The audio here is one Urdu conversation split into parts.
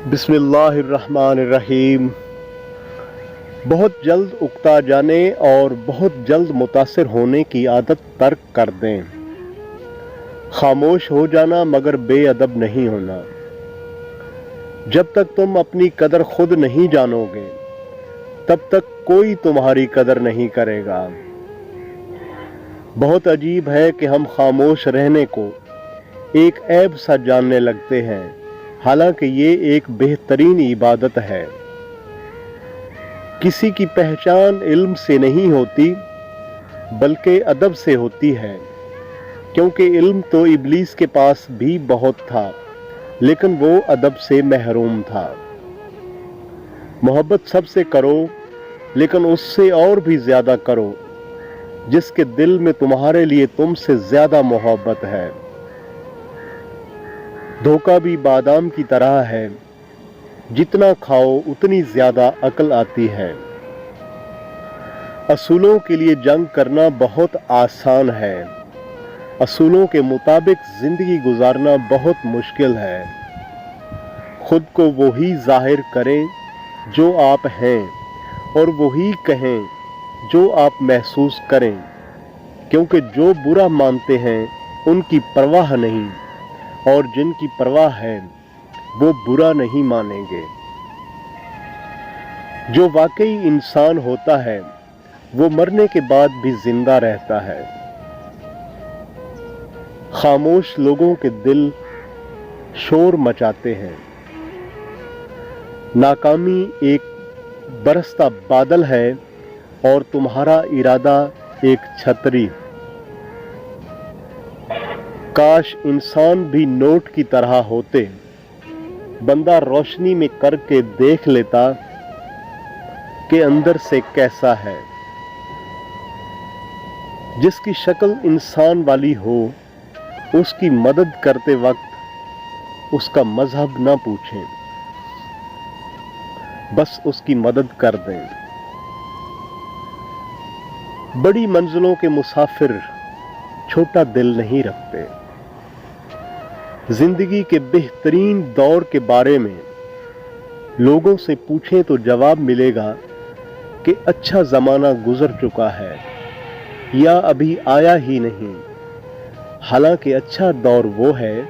بسم اللہ الرحمن الرحیم۔ بہت جلد اکتا جانے اور بہت جلد متاثر ہونے کی عادت ترک کر دیں۔ خاموش ہو جانا مگر بے ادب نہیں ہونا۔ جب تک تم اپنی قدر خود نہیں جانو گے تب تک کوئی تمہاری قدر نہیں کرے گا۔ بہت عجیب ہے کہ ہم خاموش رہنے کو ایک عیب سا جاننے لگتے ہیں، حالانکہ یہ ایک بہترین عبادت ہے۔ کسی کی پہچان علم سے نہیں ہوتی بلکہ ادب سے ہوتی ہے، کیونکہ علم تو ابلیس کے پاس بھی بہت تھا لیکن وہ ادب سے محروم تھا۔ محبت سب سے کرو لیکن اس سے اور بھی زیادہ کرو جس کے دل میں تمہارے لیے تم سے زیادہ محبت ہے۔ دھوکہ بھی بادام کی طرح ہے، جتنا کھاؤ اتنی زیادہ عقل آتی ہے۔ اصولوں کے لیے جنگ کرنا بہت آسان ہے، اصولوں کے مطابق زندگی گزارنا بہت مشکل ہے۔ خود کو وہی ظاہر کریں جو آپ ہیں اور وہی کہیں جو آپ محسوس کریں، کیونکہ جو برا مانتے ہیں ان کی پرواہ نہیں، اور جن کی پرواہ ہے وہ برا نہیں مانیں گے۔ جو واقعی انسان ہوتا ہے وہ مرنے کے بعد بھی زندہ رہتا ہے۔ خاموش لوگوں کے دل شور مچاتے ہیں۔ ناکامی ایک برستا بادل ہے اور تمہارا ارادہ ایک چھتری۔ کاش انسان بھی نوٹ کی طرح ہوتے، بندہ روشنی میں کر کے دیکھ لیتا کہ اندر سے کیسا ہے۔ جس کی شکل انسان والی ہو اس کی مدد کرتے وقت اس کا مذہب نہ پوچھیں، بس اس کی مدد کر دیں۔ بڑی منزلوں کے مسافر چھوٹا دل نہیں رکھتے۔ زندگی کے بہترین دور کے بارے میں لوگوں سے پوچھیں تو جواب ملے گا کہ اچھا زمانہ گزر چکا ہے یا ابھی آیا ہی نہیں، حالانکہ اچھا دور وہ ہے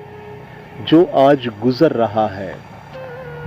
جو آج گزر رہا ہے۔